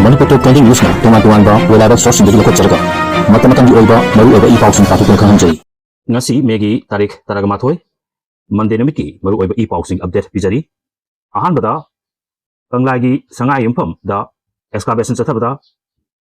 Manipur Top Trending News na tungan-tungan ba reliable source hindi ko charga. Mata-matang oiba maru oiba ipaw sing tatukon khanjai. Ngasi megi tarik taragamathoi Monday namiki maru oiba ipaw sing update bijari. Ahanbada Kanglagi sangai yumpham da excavation chathabada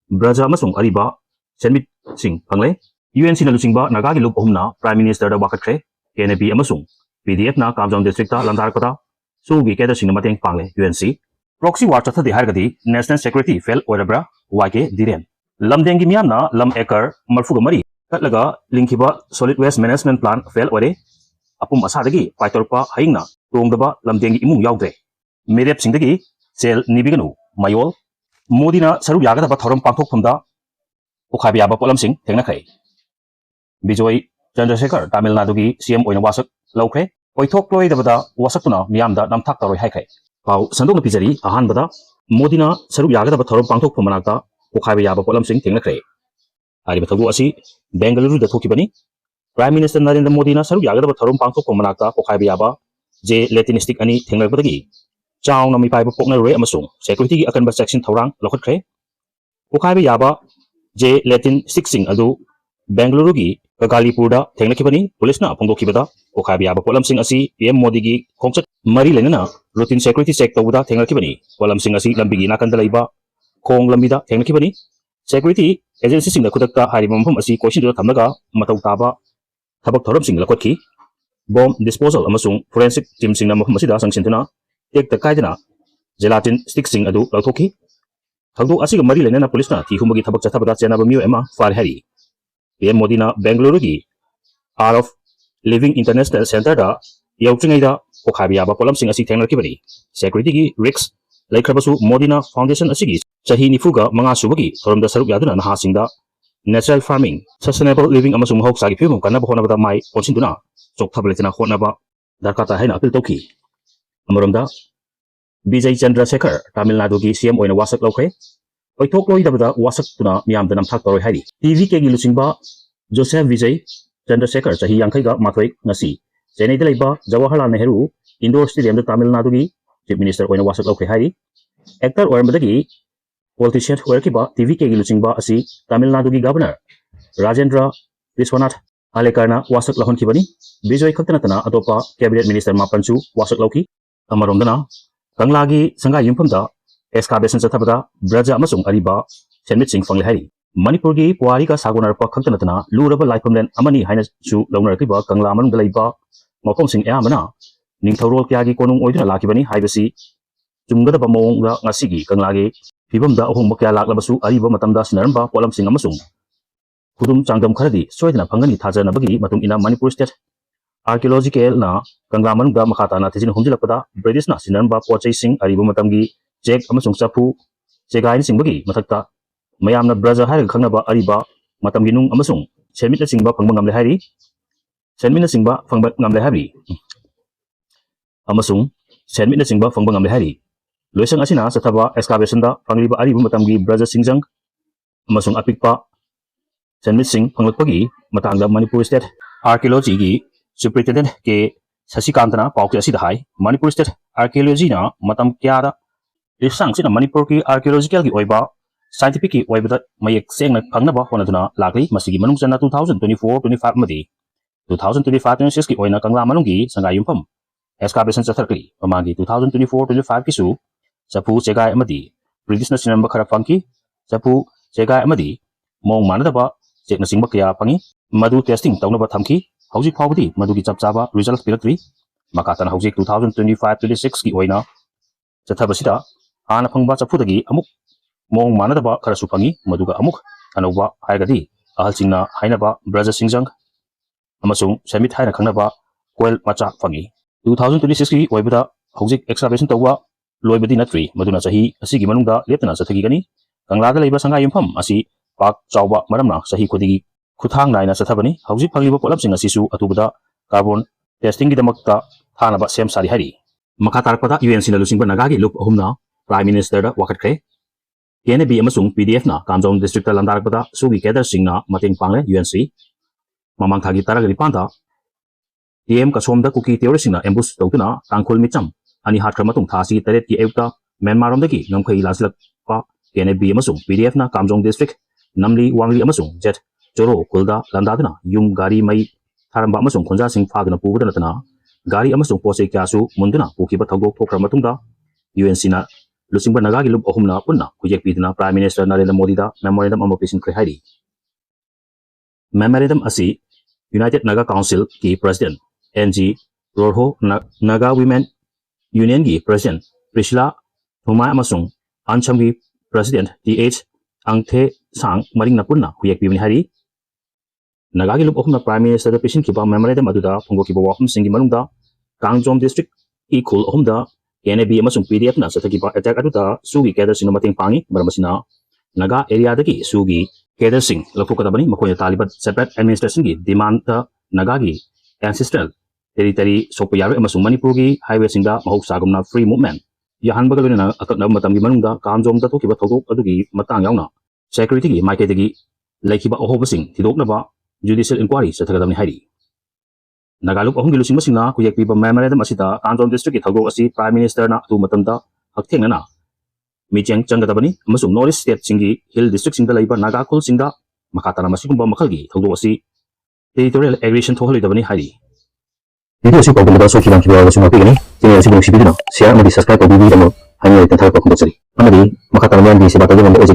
Braja amasung ariba senmit sing pangle UNC na lusingba nagagi lup ohumna Prime Minister da wakatkre KNP amasung PDF na Kamjong District ta landarkota sugi keda sing mateng pangle UNC Proxy war chathadi hargadi National Security fell oire YK Diren. Lamdengi miyamna lam acre marfuga mari katlaga lingkiba solid waste management plan fell oire apum asadagi paitorpa haingna tongdaba lamdengi imung yaudre. Merep singdagi sel nibiganu mayol modina saru yagadaba thoram pangthokphamda okhabiyaba polam sing thengna khai. Bijoy Chandrasekhar Tamil Nadu gi CM oina wasak laukhe oithok loidabada wasakuna miyamda namthak taroi haikhai. Pau sandok pijari ahan bada modina saru yagadaba thorom pangthok phamanakta okhaiba yaba polam sing thengnakhre ari bathagu asi Bengaluru da thokibani Prime Minister Narendra Modi na saru yagadaba thorom pangthok phamanakta okhaiba yaba je latinistic ani thenglakbadagi chaw na mi paiba pokna re amasung security gi akanba section thorang lokhatkre okhaiba yaba je latin sing adu Bengaluru gi Kagalipurda thenglakibani police na phongdokhibada okhaiba yaba polam sing asi PM Modi gi khongchat mari lenana routine security check tawda thenglakibani polam sing asi lambigi nakanda leiba khong lambida thenglakibani security agency sing da khudakta hari mampham asi question do thamlaga matau taba thabak thoram sing lakotkhi bomb disposal amasung forensic team sing na mampham asida sangsintuna tek ta kaidana gelatin stick sing adu lauthokhi thangdo asi ga mari lenana police na thi humagi thabak chathabada chenaba miyo ema far hari PM Modi na Bengaluru gi Art of Living International Center da yautringai da okhaiba yaba polam sing asi thenglakibani security gi risks laikhabasu Modi na foundation asigi chahi nifuga manga subagi thoramda saruk yaduna naha singda natural farming sustainable living amasung hok sagi phimum kana bahona bada mai ponsinduna chokthabilitina khonaba darkata haina appeal tokhi amoromda Bijay Chandrasekhar Tamil Nadu gi CM oina wasak laukhe oithok loidabada wasak tuna miyamda namthak toroi hari TV ke gi lusingba Joseph Vijay Chandrasekhar chahi yangkhai ga mathoi ngasi Chennai da leiba Jawaharlal Nehru Indoor Stadium da Tamil Nadu gi Chief Minister oina wasak laukhe hari actor oirmadagi politician oirkiba TV ke gi lusingba asi Tamil Nadu gi governor Rajendra Vishwanath Alekarna wasak lahon kibani Bijoy khaktanatana atopa cabinet minister mapanchu wasak lauki amaromdana Kanglagi sangai yumpham excavation chathabada Braja amasung ariba senmit sing fangle hari Manipur gi puari ka sagonarpa khaktanatana luraba laifamlen amani haina chu launarkiba Kangla manung da leiba mapom sing ayamana ningthorol kya gi konung oiduna lakibani haibasi chunggadaba mawong da ngasigi Kanglagi fibamda ahong makya laklabasu ariba matamda sinaramba polam sing amasung khudum changdam kharadi soidana phangani thajanabagi matung ina Manipur State Archaeological na Kangla manung da makhata na thijin humjilakpada British na sinaramba pochai sing ariba matamgi Jack amasung chapu chegai singbagi mathakta mayamna Braja hair khangnaba ariba matamgi nung amasung senmit na singba phangba ngamle hari senmit na singba phangba ngamle hari amasung senmit na singba phangba ngamle hari loisang asina sathaba excavation da phangliba ariba matamgi Braja singjang amasung apikpa senmit sing phanglakpagi matangda Manipur State Archaeology gi Superintendent ke Sasikantana pauki asida hai Manipur State Archaeology na matam kya da Isang sina Manipur ki archaeological ki oiba scientific ki oiba da mayek sengna phangnaba honaduna lakli masigi manung chana 2024-25 madi 2025-26 ki oina Kangla manung gi sangai yumpham excavation chatharkli amagi 2024-25 ki su chapu chegai amadi British na sinamba khara phangki chapu chegai amadi mong manadaba chekna singba kya phangi madu testing tawnaba thamki hauji phawdi madugi chapchaba result piratri makatan hauji 2025-26 ki oina chathabasida ana phangba chapudagi amuk mong manadaba kharasu phangi maduga amuk anoba haigadi ahalchingna hainaba Braja singjang amasung semit haina khangnaba coil macha phangi 2026 ki oibada hojik excavation tawwa loibadi natri maduna chahi asigi manungda leptana chathagi gani Kanglada leiba sangai yumpham asi pak chawba maramna chahi khudigi khuthang naina chathabani hojik phangiba polam sing asisu atubada carbon testing gi damakta thanaba sem sari hari makha tarpada UNC na lusingba nagagi lup ahumna Prime Minister da wakatkre KNB amasung PDF na Kamjong District landarkpada sugi keder singna mating pangle UNC mamang thagi taragani panda PM kasomda kuki theory singna ambush tawtuna tangkhul micham ani hatkra matung thasi taret ki euta Myanmar romdagi ngamkhai laslak pa KNB amasung PDF na Kamjong District Namli Wangli amasung Jet Joro Kulda Landadana Yung Gari Mai Tharamba amasung Khonja Sing Phagana Pubada Natana Gari amasung Posei Kyasu Munduna Pukiba Thagok Thokra Matungda UNC na Lusingba Nagagi Lub Ohumna Punna Kujek Pidana Prime Minister Narendra Modi da Memorandum ama pisin kre hairi Memorandum asi United Naga Council ki President NG Rorho Naga Women Union ki President Priscilla Thumai amasung Ancham ki President TH Angthe Sang Maring Napunna Kujek Pibani hari Nagagi Lub Ohumna Prime Minister da pisin kiba Memorandum aduda Phonggo kiba wahum singi manungda Kangjom District ki khul ohumda KNB amasung PDF na sathakiba attack aduda sugi cadre sing mating pangi maramasina Naga area dagi sugi cadre sing lakukatabani makoya talibat separate administration gi demand ta Naga gi ancestral territory sopayar amasung Manipur gi highway singda mahuk sagumna free movement yahan bagaluna akakna matam gi manungda kamjom da thokiba thogok adugi matang yauna security gi maike dagi laikiba ohobasing thidokna ba judicial inquiry sathagadamni hairi Nagaluk ohung gilusing masing na kuyek piba memorandum asita Kanjom District ki thagok asi Prime Minister na tu matamda hakthengna na Micheng Changadabani amasung North State singi Hill District singda laiba Naga khul singda makatana masigumba makhalgi thagok asi territorial aggression thohalidabani hari Video si pagbalaba so kilang kibawa so mapigani channel si bang sibidina share amadi subscribe ko bibi damo hanyo itan thak ko kondosari amadi makatana man di sebata dum ojegi